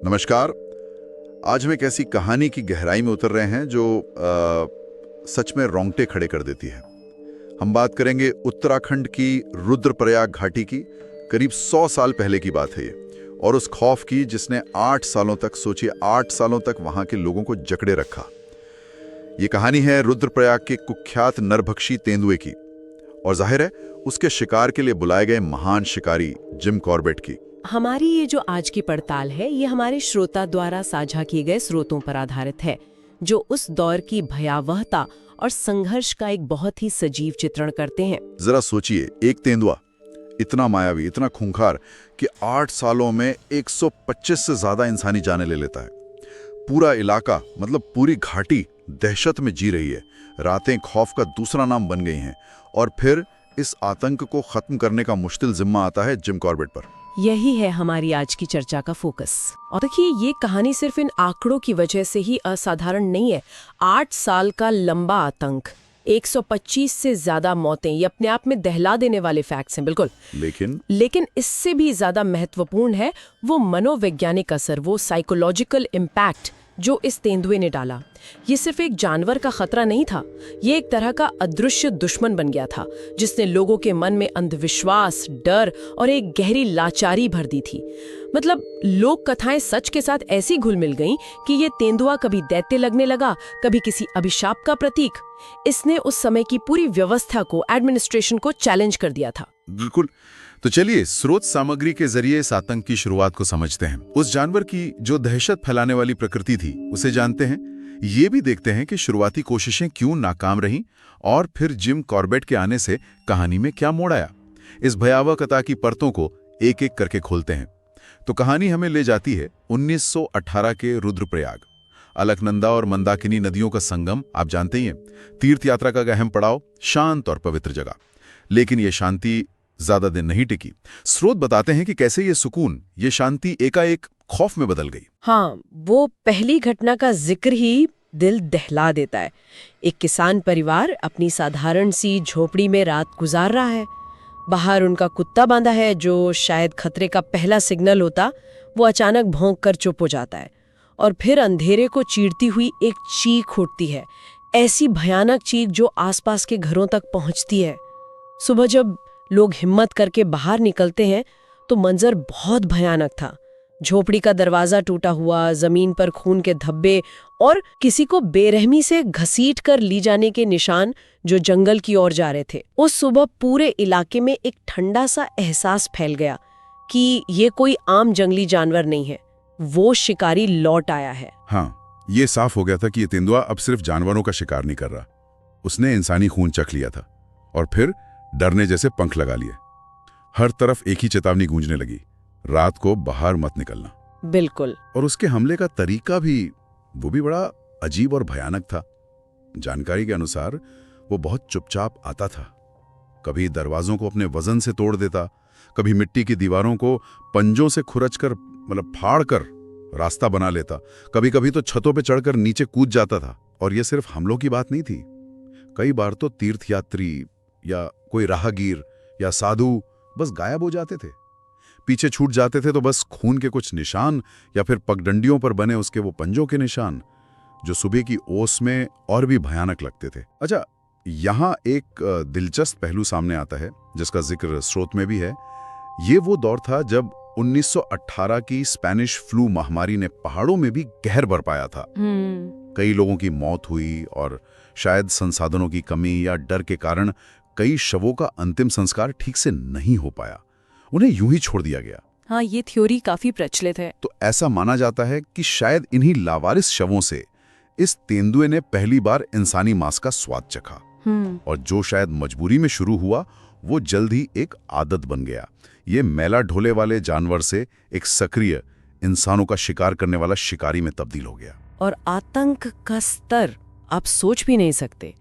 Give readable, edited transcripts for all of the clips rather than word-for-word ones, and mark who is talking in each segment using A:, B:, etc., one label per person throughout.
A: नमस्कार। आज हम एक ऐसी कहानी की गहराई में उतर रहे हैं जो सच में रोंगटे खड़े कर देती है। हम बात करेंगे उत्तराखंड की रुद्रप्रयाग घाटी की। करीब 100 साल पहले की बात है ये, और उस खौफ की जिसने 8 सालों तक, सोचिए 8 सालों तक वहां के लोगों को जकड़े रखा। ये कहानी है रुद्रप्रयाग के कुख्यात नरभक्षी तेंदुए की, और जाहिर है उसके शिकार के लिए बुलाए गए महान शिकारी जिम कॉर्बेट की।
B: हमारी ये जो आज की पड़ताल है ये हमारे श्रोता द्वारा साझा किए गए स्रोतों पर आधारित है, जो उस दौर की भयावहता और संघर्ष का एक बहुत ही सजीव चित्रण करते हैं।
A: जरा सोचिए, एक तेंदुआ इतना मायावी, इतना खूंखार कि 8 सालों में 125 से ज्यादा इंसानी जानें ले लेता है। पूरा इलाका, मतलब पूरी घाटी दहशत में जी रही है। रातें खौफ का दूसरा नाम बन गई हैं, और फिर इस आतंक को खत्म करने का मुश्किल जिम्मा आता है जिम कॉर्बेट पर।
B: यही है हमारी आज की चर्चा का फोकस। और देखिए, ये कहानी सिर्फ इन आंकड़ों की वजह से ही असाधारण नहीं है। 8 साल का लंबा आतंक, 125 से ज्यादा मौतें, ये अपने आप में दहला देने वाले फैक्ट्स हैं, बिल्कुल। लेकिन इससे भी ज्यादा महत्वपूर्ण है वो मनोवैज्ञानिक असर, वो साइकोलॉजिकल इम्पैक्ट जो इस तेंदुए ने डाला। ये सिर्फ एक जानवर का खतरा नहीं था, ये एक तरह का अदृश्य दुश्मन बन गया था, जिसने लोगों के मन में अंधविश्वास, डर और एक गहरी लाचारी भर दी थी। मतलब लोक कथाएं सच के साथ ऐसी घुल मिल गईं कि ये तेंदुआ कभी दैत्य लगने लगा, कभी किसी अभिशाप का प्रतीक। इसने उस समय की पूरी व्यवस्था को, एडमिनिस्ट्रेशन को चैलेंज कर दिया था।
C: बिल्कुल। तो चलिए स्रोत सामग्री के जरिए इस आतंक की शुरुआत को समझते हैं। उस जानवर की जो दहशत फैलाने वाली प्रकृति थी उसे जानते हैं। ये भी देखते हैं कि शुरुआती कोशिशें क्यों नाकाम रहीं, और फिर जिम कॉर्बेट के आने से कहानी में क्या मोड़ आया। इस भयावह कथा की परतों को एक एक करके खोलते हैं। तो कहानी हमें ले जाती है 1918 के रुद्रप्रयाग। अलकनंदा और मंदाकिनी नदियों का संगम, आप जानते ही हैं। तीर्थ यात्रा का अहम पड़ाव, शांत और पवित्र जगह। लेकिन यह शांति ज्यादा दिन नहीं टिकी। स्रोत बताते हैं कि कैसे ये सुकून, ये शांति एकाएक खौफ में बदल गई।
B: हाँ, वो पहली घटना का जिक्र ही दिल दहला देता है। एक किसान परिवार अपनी साधारण सी झोपड़ी में रात गुजार रहा है। बाहर उनका कुत्ता बांधा है, जो शायद खतरे का पहला सिग्नल होता। वो अचानक भौंक कर चुप हो जाता है, और फिर अंधेरे को चीरती हुई एक चीख उठती है, ऐसी भयानक चीख जो आसपास के घरों तक पहुंचती है। सुबह जब लोग हिम्मत करके बाहर निकलते हैं तो मंजर बहुत भयानक था। झोपड़ी का दरवाजा टूटा हुआ, जमीन पर खून के धब्बे, और किसी को बेरहमी से घसीट कर ली जाने के निशान जो जंगल की ओर जा रहे थे। उस सुबह पूरे इलाके में एक ठंडा सा एहसास फैल गया कि ये कोई आम जंगली जानवर नहीं है, वो शिकारी लौट आया है।
C: हाँ, ये साफ हो गया था कि ये तेंदुआ अब सिर्फ जानवरों का शिकार नहीं कर रहा, उसने इंसानी खून चख लिया था। और फिर डरने जैसे पंख लगा लिए। हर तरफ एक ही चेतावनी गूंजने लगी, रात को बाहर मत निकलना।
B: बिल्कुल।
C: और उसके हमले का तरीका भी, वो भी बड़ा अजीब और भयानक था। जानकारी के अनुसार वो बहुत चुपचाप आता था। कभी दरवाजों को अपने वजन से तोड़ देता, कभी मिट्टी की दीवारों को पंजों से खुरचकर, मतलब फाड़ कर रास्ता बना लेता। कभी कभी तो छतों पे चढ़कर नीचे कूद जाता था। और ये सिर्फ हमलों की बात नहीं थी, कई बार तो तीर्थयात्री या कोई राहगीर या साधु बस गायब हो जाते थे, पीछे छूट जाते थे। तो बस खून के कुछ निशान, या फिर पगडंडियों पर बने उसके वो पंजों के निशान, जो सुबह की ओस में और भी भयानक लगते थे। अच्छा, यहाँ एक दिलचस्प पहलू सामने आता है जिसका जिक्र स्रोत में भी है। ये वो दौर था जब 1918 की स्पेनिश फ्लू महामारी ने पहाड़ों में भी कहर बरपाया था। कई लोगों की मौत हुई, और शायद संसाधनों की कमी या डर के कारण कई शवों का अंतिम संस्कार ठीक से नहीं हो पाया, उन्हें यूं ही छोड़ दिया गया।
B: हाँ, ये थ्योरी काफी प्रचलित है।
C: तो ऐसा माना जाता है कि शायद इन्हीं लावारिस शवों से इस तेंदुए ने पहली बार इंसानी मांस का स्वाद चखा। और जो शायद मजबूरी में शुरू हुआ, वो जल्द ही एक आदत बन गया। ये मैला ढोले वाले जानवर से एक सक्रिय, इंसानों का शिकार करने वाला शिकारी में तब्दील हो गया।
B: और आतंक का स्तर आप सोच भी नहीं सकते।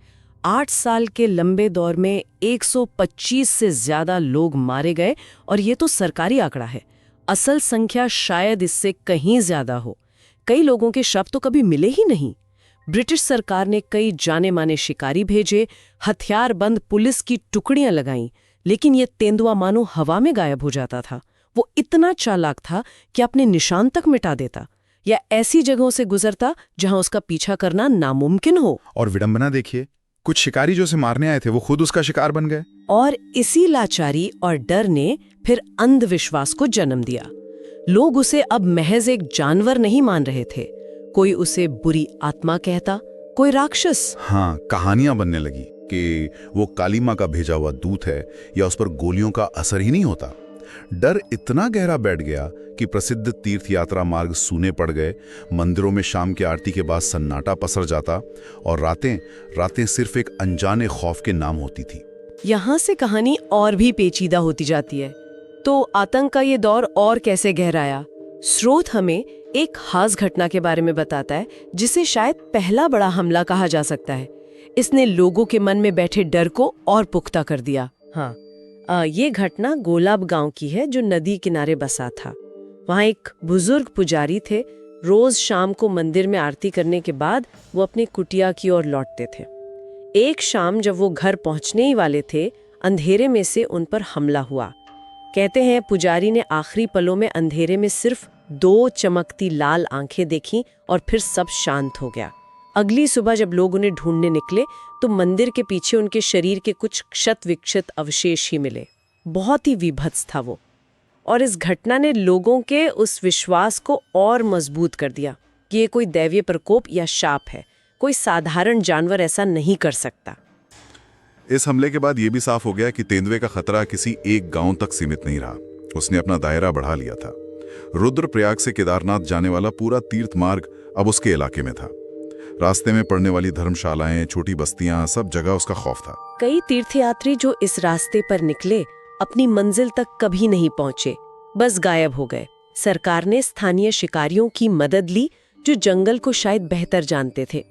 B: 8 साल के लंबे दौर में 125 से ज्यादा लोग मारे गए, और ये तो सरकारी आंकड़ा है। असल संख्या शायद इससे कहीं ज्यादा हो। कई लोगों के शव तो कभी मिले ही नहीं। ब्रिटिश सरकार ने कई जाने माने शिकारी भेजे, हथियारबंद पुलिस की टुकड़ियां लगाईं, लेकिन ये तेंदुआ मानो हवा में गायब हो जाता था। वो इतना चालाक था कि अपने निशान तक मिटा देता या ऐसी जगहों से गुजरता जहां उसका पीछा करना नामुमकिन हो।
C: और विडंबना देखिए, कुछ शिकारी जो उसे मारने आए थे वो खुद उसका शिकार बन गए।
B: और इसी लाचारी और डर ने फिर अंधविश्वास को जन्म दिया। लोग उसे अब महज एक जानवर नहीं मान रहे थे, कोई उसे बुरी आत्मा कहता, कोई राक्षस।
C: हाँ, कहानियां बनने लगी कि वो काली माँ का भेजा हुआ दूत है या उस पर गोलियों का असर ही नहीं होता। डर इतना गहरा बैठ गया कि प्रसिद्ध तीर्थ यात्रा मार्ग सूने पड़ गए, मंदिरों में शाम की आरती के बाद सन्नाटा पसर जाता और रातें सिर्फ एक अनजाने खौफ के नाम होती थी।
B: यहाँ से कहानी और भी पेचीदा होती जाती है। तो आतंक का ये दौर और कैसे गहराया? स्रोत हमें एक खास घटना के बारे में बताता है जिसे शायद पहला बड़ा हमला कहा जा सकता है। इसने लोगों के मन में बैठे डर को और पुख्ता कर दिया। हाँ, ये घटना गोलाब गांव की है जो नदी किनारे बसा था। वहाँ एक बुजुर्ग पुजारी थे। रोज शाम को मंदिर में आरती करने के बाद वो अपनी कुटिया की ओर लौटते थे। एक शाम जब वो घर पहुंचने ही वाले थे, अंधेरे में से उन पर हमला हुआ। कहते हैं पुजारी ने आखिरी पलों में अंधेरे में सिर्फ 2 चमकती लाल आंखें देखीं और फिर सब शांत हो गया। अगली सुबह जब लोग उन्हें ढूंढने निकले तो मंदिर के पीछे उनके शरीर के कुछ क्षत विक्षत अवशेष ही मिले। बहुत ही विभत्स था वो। और इस घटना ने लोगों के उस विश्वास को और मजबूत कर दिया कि ये कोई दैवीय प्रकोप या शाप है, कोई साधारण जानवर ऐसा नहीं कर सकता।
A: इस हमले के बाद यह भी साफ हो गया कि तेंदुए का खतरा किसी एक गांव तक सीमित नहीं रहा। उसने अपना दायरा बढ़ा लिया था। रुद्रप्रयाग से केदारनाथ जाने वाला पूरा तीर्थ मार्ग अब उसके इलाके में था। रास्ते में पड़ने वाली धर्मशालाएं, छोटी बस्तियां, सब जगह उसका खौफ था।
B: कई तीर्थयात्री जो इस रास्ते पर निकले अपनी मंजिल तक कभी नहीं पहुंचे, बस गायब हो गए। सरकार ने स्थानीय शिकारियों की मदद ली जो जंगल को शायद बेहतर जानते थे।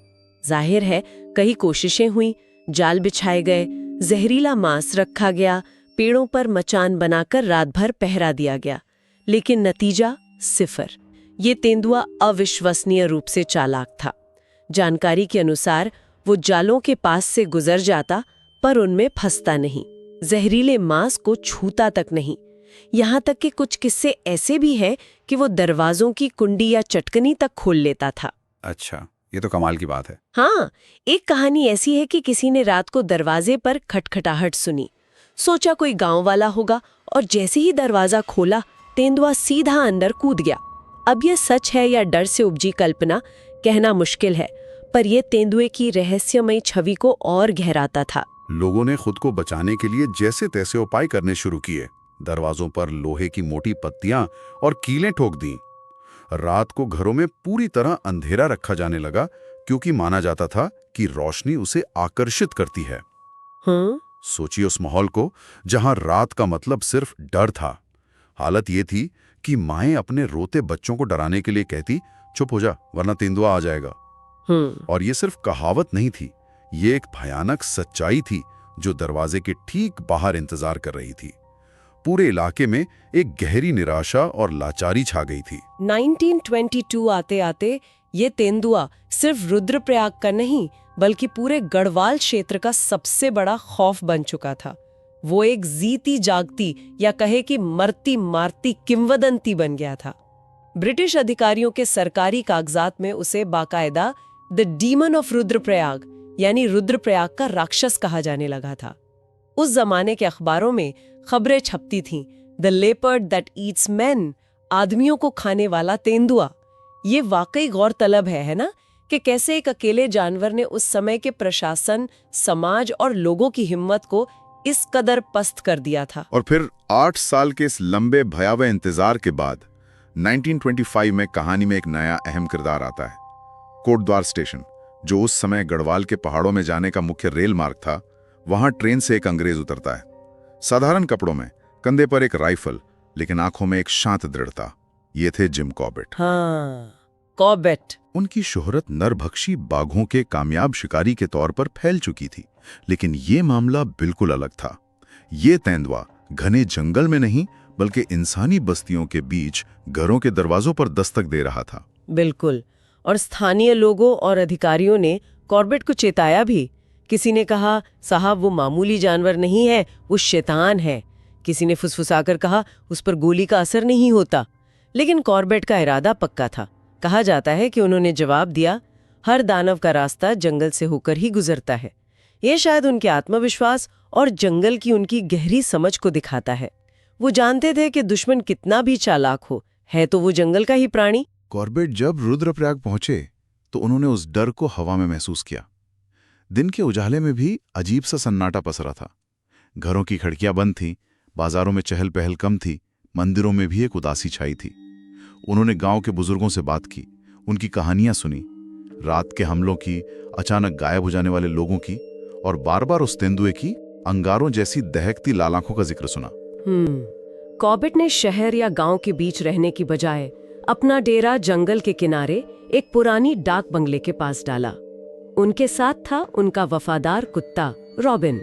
B: जाहिर है कई कोशिशें हुई, जाल बिछाए गए, जहरीला मांस रखा गया, पेड़ों पर मचान बनाकर रात भर पहरा दिया गया, लेकिन नतीजा सिफर। ये तेंदुआ अविश्वसनीय रूप से चालाक था। जानकारी के अनुसार वो जालों के पास से गुजर जाता पर उनमें फंसता नहीं, जहरीले मांस को छूता तक नहीं। यहाँ तक कि कुछ किस्से ऐसे भी हैं कि वो दरवाजों की कुंडी या चटकनी तक खोल लेता था।
C: अच्छा, ये तो कमाल की बात है।
B: हाँ, एक कहानी ऐसी है कि किसी ने रात को दरवाजे पर खटखटाहट सुनी, सोचा कोई गांव वाला होगा, और जैसे ही दरवाजा खोला तेंदुआ सीधा अंदर कूद गया। अब ये सच है या डर से उपजी कल्पना कहना मुश्किल है, पर यह तेंदुए की रहस्यमयी छवि को और गहराता था।
C: लोगों ने खुद को बचाने के लिए जैसे तैसे उपाय करने शुरू किए। दरवाजों पर लोहे की मोटी पत्तियां और कीलें ठोक दी। रात को घरों में पूरी तरह अंधेरा रखा जाने लगा, क्योंकि माना जाता था कि रोशनी उसे आकर्षित करती है।
B: हाँ?
C: सोचिए उस माहौल को जहां रात का मतलब सिर्फ डर था। हालत ये थी कि माएं अपने रोते बच्चों को डराने के लिए कहती, चुप हो जा वरना तेंदुआ आ जाएगा। और ये सिर्फ कहावत नहीं थी, ये एक भयानक सच्चाई थी जो दरवाजे के ठीक बाहर इंतजार कर रही थी। पूरे इलाके में एक गहरी निराशा और लाचारी छा गई थी।
B: 1922 आते आते ये तेंदुआ सिर्फ रुद्रप्रयाग का नहीं बल्कि पूरे गढ़वाल क्षेत्र का सबसे बड़ा खौफ बन चुका था। वो एक जीती जागती या कहे कि मरती मारती किंवदंती बन गया था। ब्रिटिश अधिकारियों के सरकारी कागजात में उसे बाकायदा द डीमन ऑफ रुद्रप्रयाग यानी रुद्रप्रयाग का राक्षस कहा जाने लगा था। उस जमाने के अखबारों में खबरें छपती थीं, the leopard that eats man, आदमियों को खाने वाला तेंदुआ। ये वाकई गौरतलब है ना, कि कैसे एक अकेले जानवर ने उस समय के प्रशासन, समाज और लोगों की हिम्मत को इस कदर पस्त कर दिया था।
A: और फिर 8 साल के इस लंबे भयावह इंतजार के बाद 1925 में कहानी में एक नया अहम किरदार आता है। कोटद्वार स्टेशन, जो उस समय गढ़वाल के पहाड़ों में जाने का मुख्य रेल मार्ग था, वहां ट्रेन से एक अंग्रेज उतरता है। साधारण कपड़ों में, कंधे पर एक राइफल, लेकिन आंखों में एक शांत दृढ़ता। ये थे जिम कॉबेट।
B: हाँ, कॉबेट।
C: उनकी शोहरत नरभक्षी बाघों के कामयाब शिकारी के तौर पर फैल चुकी थी, लेकिन ये मामला बिल्कुल अलग था। ये तेंदुआ घने जंगल में नहीं बल्कि इंसानी बस्तियों के बीच घरों के दरवाजों पर दस्तक दे रहा था।
B: बिल्कुल। और स्थानीय लोगों और अधिकारियों ने कॉर्बेट को चेताया भी किसी ने कहा साहब वो मामूली जानवर नहीं है, वो शैतान है। किसी ने फुसफुसाकर कहा उस पर गोली का असर नहीं होता। लेकिन कॉर्बेट का इरादा पक्का था। कहा जाता है कि उन्होंने जवाब दिया, हर दानव का रास्ता जंगल से होकर ही गुजरता है। ये शायद उनके आत्मविश्वास और जंगल की उनकी गहरी समझ को दिखाता है। वो जानते थे कि दुश्मन कितना भी चालाक हो, है तो वो जंगल का ही प्राणी।
C: कॉर्बेट जब रुद्रप्रयाग पहुंचे तो उन्होंने उस डर को हवा में महसूस किया। दिन के उजाले में भी अजीब सा सन्नाटा पसरा था। घरों की खिड़कियां बंद थीं, बाजारों में चहल पहल कम थी, मंदिरों में भी एक उदासी छाई थी। उन्होंने गांव के बुजुर्गों से बात की, उनकी कहानियां सुनी, रात के हमलों की, अचानक गायब हो जाने वाले लोगों की, और बार बार उस तेंदुए की अंगारों जैसी दहकती लाल आंखों का जिक्र सुना।
B: कॉर्बेट ने शहर या गांव के बीच रहने की बजाय अपना डेरा जंगल के किनारे एक पुरानी डाक बंगले के पास डाला। उनके साथ था उनका वफादार कुत्ता रॉबिन।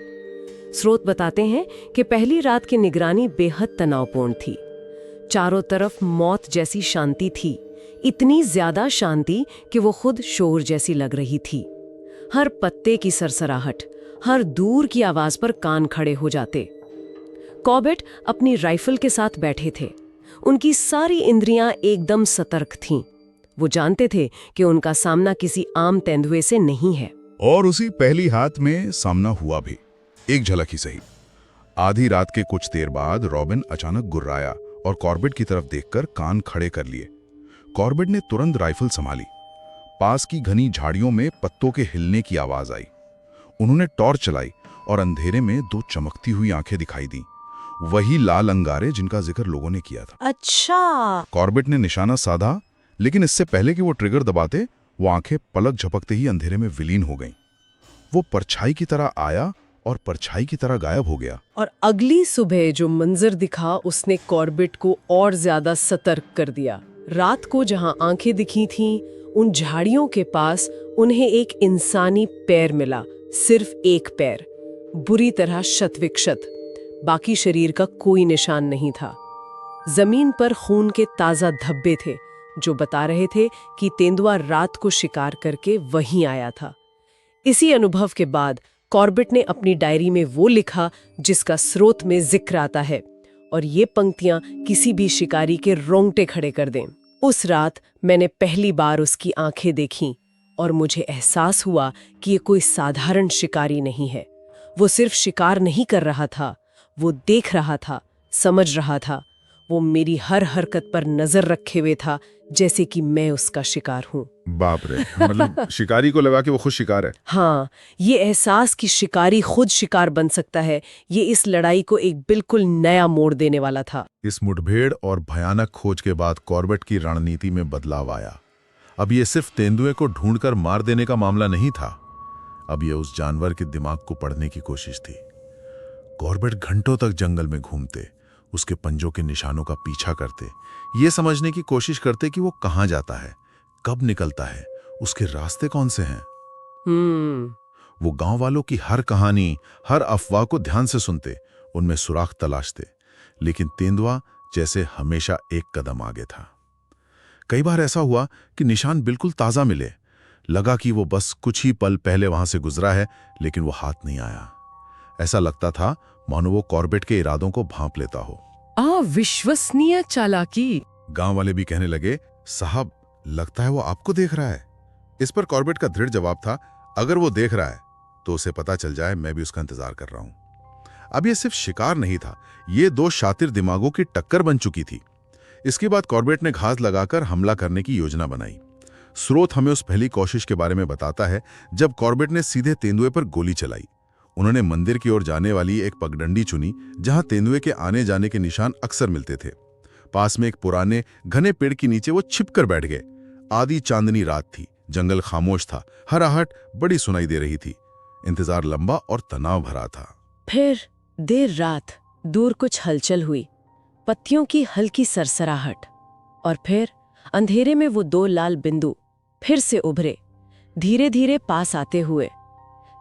B: स्रोत बताते हैं कि पहली रात की निगरानी बेहद तनावपूर्ण थी। चारों तरफ मौत जैसी शांति थी, इतनी ज्यादा शांति कि वो खुद शोर जैसी लग रही थी। हर पत्ते की सरसराहट, हर दूर की आवाज पर कान खड़े हो जाते। कॉर्बेट अपनी राइफल के साथ बैठे थे। उनकी सारी इंद्रियां एकदम सतर्क थीं। वो जानते थे कि उनका सामना किसी आम तेंदुए से नहीं है।
C: और उसी पहली हाथ में सामना हुआ भी, एक झलक ही सही। आधी रात के कुछ देर बाद रॉबिन अचानक गुर्राया और कॉर्बेट की तरफ देखकर कान खड़े कर लिए। कॉर्बेट ने तुरंत राइफल संभाली। पास की घनी झाड़ियों में पत्तों के हिलने की आवाज आई। उन्होंने टॉर्च चलाई और अंधेरे में दो चमकती हुई आंखें दिखाई दी, वही लाल अंगारे जिनका जिक्र लोगों ने किया था।
B: अच्छा।
C: कॉर्बेट ने निशाना साधा, लेकिन इससे पहले कि वो ट्रिगर दबाते, वो आंखें पलक झपकते ही अंधेरे में विलीन हो गईं। वो परछाई की तरह आया और परछाई की तरह गायब हो गया।
B: और अगली सुबह जो मंजर दिखा उसने कॉर्बेट को और ज्यादा सतर्क कर दिया। रात को जहां आंखें दिखी थीं, उन झाड़ियों के पास उन्हें एक इंसानी पैर मिला। सिर्फ एक पैर, बुरी तरह शतविक्षत। बाकी शरीर का कोई निशान नहीं था। जमीन पर खून के ताजा धब्बे थे जो बता रहे थे कि तेंदुआ रात को शिकार करके वहीं आया था। इसी अनुभव के बाद कॉर्बेट ने अपनी डायरी में वो लिखा जिसका स्रोत में जिक्र आता है, और ये पंक्तियां किसी भी शिकारी के रोंगटे खड़े कर दें। उस रात मैंने पहली बार उसकी आंखें देखीं और मुझे एहसास हुआ कि ये कोई साधारण शिकारी नहीं है। वो सिर्फ शिकार नहीं कर रहा था, वो देख रहा था, समझ रहा था। वो मेरी हर हरकत पर नजर रखे हुए था, जैसे कि मैं उसका शिकार हूँ।
C: बाप रे, मतलब शिकारी को लगा कि वो खुद शिकार है।
B: हाँ, ये एहसास कि शिकारी खुद शिकार बन सकता है, ये इस लड़ाई को एक बिल्कुल नया मोड़ देने वाला था।
C: इस मुठभेड़ और भयानक खोज के बाद कॉर्बेट की रणनीति में बदलाव आया। अब ये सिर्फ तेंदुए को ढूंढकर मार देने का मामला नहीं था, अब ये उस जानवर के दिमाग को पढ़ने की कोशिश थी। कॉर्बेट घंटों तक जंगल में घूमते, उसके पंजों के निशानों का पीछा करते, ये समझने की कोशिश करते कि वो कहाँ जाता है, कब निकलता है, उसके रास्ते कौन से हैं। वो गांव वालों की हर कहानी, हर अफवाह को ध्यान से सुनते, उनमें सुराग तलाशते, लेकिन तेंदुआ जैसे हमेशा एक कदम आगे था। कई बार ऐसा हुआ कि निशान बिल्कुल ताजा मिले, लगा कि वो बस कुछ ही पल पहले वहां से गुजरा है, लेकिन वो हाथ नहीं आया। ऐसा लगता था मानो वो कॉर्बेट के इरादों को भांप लेता हो।
B: अविश्वसनीय चालाकी।
C: गांव वाले भी कहने लगे, साहब लगता है वो आपको देख रहा है। इस पर कॉर्बेट का दृढ़ जवाब था, अगर वो देख रहा है तो उसे पता चल जाए, मैं भी उसका इंतजार कर रहा हूं। अब ये सिर्फ शिकार नहीं था, ये दो शातिर दिमागों की टक्कर बन चुकी थी। इसके बाद कॉर्बेट ने घात लगाकर हमला करने की योजना बनाई। स्रोत हमें उस पहली कोशिश के बारे में बताता है जब कॉर्बेट ने सीधे तेंदुए पर गोली चलाई। उन्होंने मंदिर की ओर जाने वाली एक पगडंडी चुनी जहां तेंदुए के आने जाने के निशान अक्सर मिलते थे। पास में एक पुराने घने पेड़ के नीचे वो छिपकर बैठ गए। आधी चांदनी रात थी, जंगल खामोश था, हर आहट बड़ी सुनाई दे रही थी। इंतजार लंबा और तनाव भरा था।
B: फिर देर रात दूर कुछ हलचल हुई, पत्तियों की हल्की सरसराहट, और फिर अंधेरे में वो दो लाल बिंदु फिर से उभरे, धीरे धीरे पास आते हुए।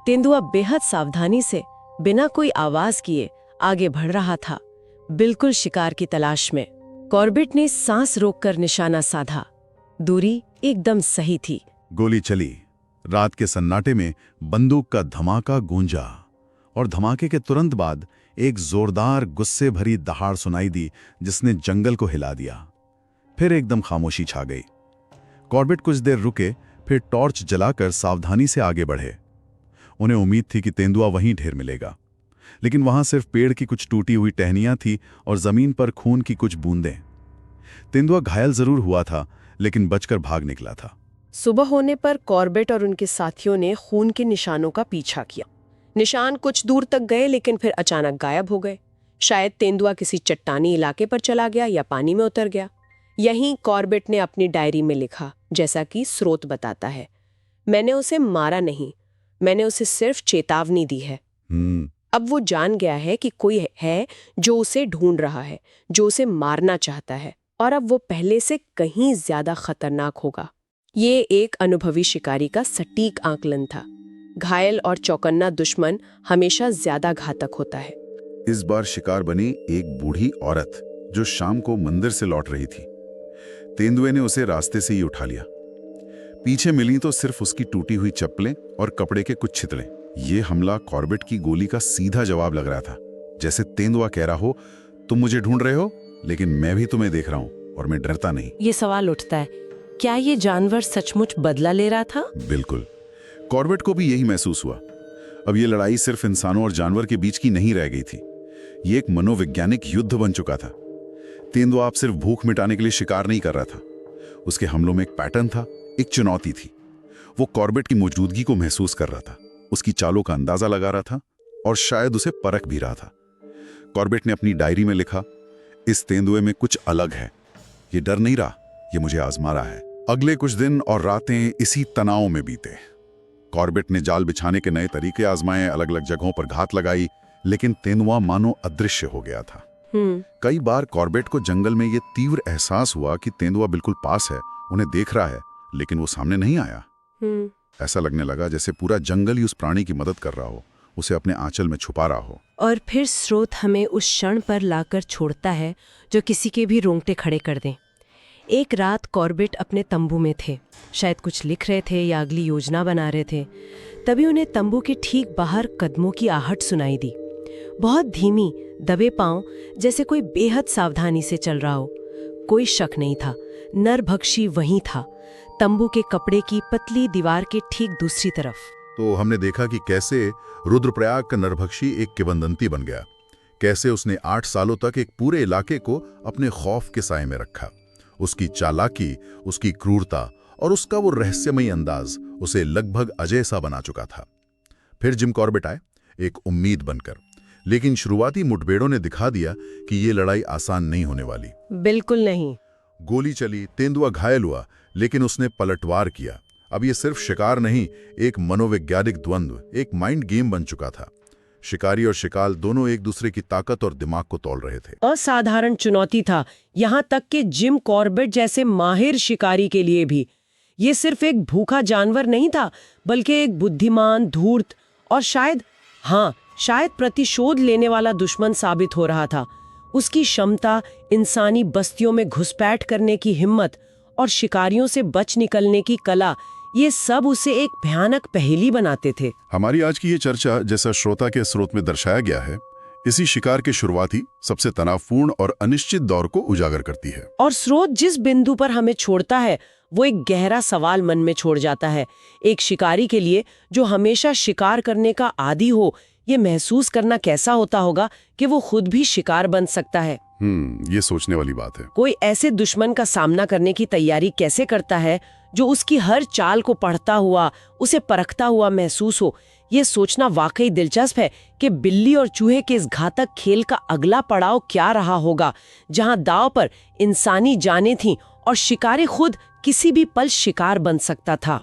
B: तेंदुआ बेहद सावधानी से, बिना कोई आवाज किए आगे बढ़ रहा था, बिल्कुल शिकार की तलाश में। कॉर्बेट ने सांस रोककर निशाना साधा। दूरी एकदम सही थी।
C: गोली चली, रात के सन्नाटे में बंदूक का धमाका गूंजा और धमाके के तुरंत बाद एक जोरदार गुस्से भरी दहाड़ सुनाई दी जिसने जंगल को हिला दिया। फिर एकदम खामोशी छा गई। कॉर्बेट कुछ देर रुके, फिर टॉर्च जलाकर सावधानी से आगे बढ़े। उन्हें उम्मीद थी कि तेंदुआ वहीं ढेर मिलेगा, लेकिन वहां सिर्फ पेड़ की कुछ टूटी हुई टहनियां थी और जमीन पर खून की कुछ बूंदें। तेंदुआ घायल जरूर हुआ था, लेकिन बचकर भाग निकला था।
B: सुबह होने पर कॉर्बेट और उनके साथियों ने खून के निशानों का पीछा किया। निशान कुछ दूर तक गए, लेकिन फिर अचानक गायब हो गए। शायद तेंदुआ किसी चट्टानी इलाके पर चला गया या पानी में उतर गया। यहीं कॉर्बेट ने अपनी डायरी में लिखा, जैसा कि स्रोत बताता है, मैंने उसे मारा नहीं, मैंने उसे सिर्फ चेतावनी दी है। अब वो जान गया है कि कोई है जो उसे ढूंढ रहा है, जो उसे मारना चाहता है, और अब वो पहले से कहीं ज्यादा खतरनाक होगा। ये एक अनुभवी शिकारी का सटीक आकलन था। घायल और चौकन्ना दुश्मन हमेशा ज्यादा घातक होता है।
C: इस बार शिकार बनी एक बूढ़ी औरत जो शाम को मंदिर से लौट रही थी। तेंदुए ने उसे रास्ते से ही उठा लिया। पीछे मिली तो सिर्फ उसकी टूटी हुई चप्पलें और कपड़े के कुछ छितड़े। ये हमला कॉर्बेट की गोली का सीधा जवाब लग रहा था। जैसे तेंदुआ कह रहा हो, तुम मुझे ढूंढ रहे हो, लेकिन मैं भी तुम्हें देख रहा हूं और मैं डरता नहीं।
B: ये सवाल उठता है, क्या ये जानवर सचमुच बदला ले रहा था?
C: बिल्कुल। कॉर्बेट को भी यही महसूस हुआ। अब ये लड़ाई सिर्फ इंसानों और जानवर के बीच की नहीं रह गई थी। ये एक मनोवैज्ञानिक युद्ध बन चुका था। तेंदुआ आप सिर्फ भूख मिटाने के लिए शिकार नहीं कर रहा था। उसके हमलों में एक पैटर्न था, एक चुनौती थी। वो कॉर्बेट की मौजूदगी को महसूस कर रहा था, उसकी चालों का अंदाजा लगा रहा था और शायद उसे परख भी रहा था। कॉर्बेट ने अपनी डायरी में लिखा, इस तेंदुए में कुछ अलग है। ये डर नहीं रहा, ये मुझे आजमा रहा है। अगले कुछ दिन और रातें इसी तनाव में बीते। कॉर्बेट ने जाल बिछाने के नए तरीके आजमाए, अलग अलग जगहों पर घात लगाई, लेकिन तेंदुआ मानो अदृश्य हो गया था। कई बार कॉर्बेट को जंगल में यह तीव्र एहसास हुआ कि तेंदुआ बिल्कुल पास है, उन्हें देख रहा है, लेकिन वो सामने नहीं आया। ऐसा लगने लगा जैसे पूरा जंगल ही उस प्राणी की मदद कर रहा हो, उसे अपने आंचल में छुपा रहा हो।
B: और फिर स्रोत हमें उस क्षण पर लाकर छोड़ता है जो किसी के भी रोंगटे खड़े कर दें। एक रात कॉर्बेट अपने तंबू में थे, शायद कुछ लिख रहे थे या अगली योजना बना रहे थे। तभी उन्हें तंबू के ठीक बाहर कदमों की आहट सुनाई दी, बहुत धीमी, दबे पांव, जैसे कोई बेहद सावधानी से चल रहा हो। कोई शक नहीं था, नरभक्षी वहीं था, तंबू के कपड़े की पतली दीवार के ठीक दूसरी तरफ।
C: तो हमने देखा कि कैसे रुद्रप्रयाग का नरभक्षी एक किंवदंती बन गया, कैसे उसने 8 सालों तक एक पूरे इलाके को अपने खौफ के साए में रखा। उसकी चालाकी, उसकी क्रूरता और उसका वो रहस्यमयी अंदाज उसे लगभग अजय सा बना चुका था। फिर जिम कॉर्बेट आए, एक उम्मीद बनकर, लेकिन शुरुआती मुठभेड़ों ने दिखा दिया कि ये लड़ाई आसान नहीं होने वाली।
B: बिल्कुल नहीं।
C: गोली चली, तेंदुआ घायल हुआ, लेकिन उसने पलटवार किया। अब ये सिर्फ शिकार नहीं, एक मनोवैज्ञानिक द्वंद्व, एक माइंड गेम बन चुका था। शिकारी और शिकार दोनों एक दूसरे की ताकत और दिमाग को तौल रहे थे।
B: असाधारण चुनौती था, यहाँ तक कि जिम कॉर्बेट जैसे माहिर शिकारी के लिए भी। ये सिर्फ एक भूखा जानवर नहीं था, बल्कि एक बुद्धिमान, धूर्त और शायद प्रतिशोध लेने वाला दुश्मन साबित हो रहा था। उसकी क्षमता, इंसानी बस्तियों में घुसपैठ करने की हिम्मत और शिकारियों से बच निकलने की कला, ये सब उसे एक भयानक पहेली बनाते थे।
C: हमारी आज की ये चर्चा, जैसा श्रोता के स्रोत में दर्शाया गया है, इसी शिकार के शुरुआती सबसे तनावपूर्ण और अनिश्चित दौर को उजागर करती है।
B: और स्रोत जिस बिंदु पर हमें छोड़ता है, वो एक गहरा सवाल मन में छोड़ जाता है। एक शिकारी के लिए जो हमेशा शिकार करने का आदी हो, ये महसूस करना कैसा होता होगा कि वो खुद भी शिकार बन सकता है।
C: ये सोचने वाली बात है।
B: कोई ऐसे दुश्मन का सामना करने की तैयारी कैसे करता है जो उसकी हर चाल को पढ़ता हुआ, उसे परखता हुआ महसूस हो। ये सोचना वाकई दिलचस्प है कि बिल्ली और चूहे के इस घातक खेल का अगला पड़ाव क्या रहा होगा, जहां दांव पर इंसानी जानें थीं और शिकारी खुद किसी भी पल शिकार बन सकता था।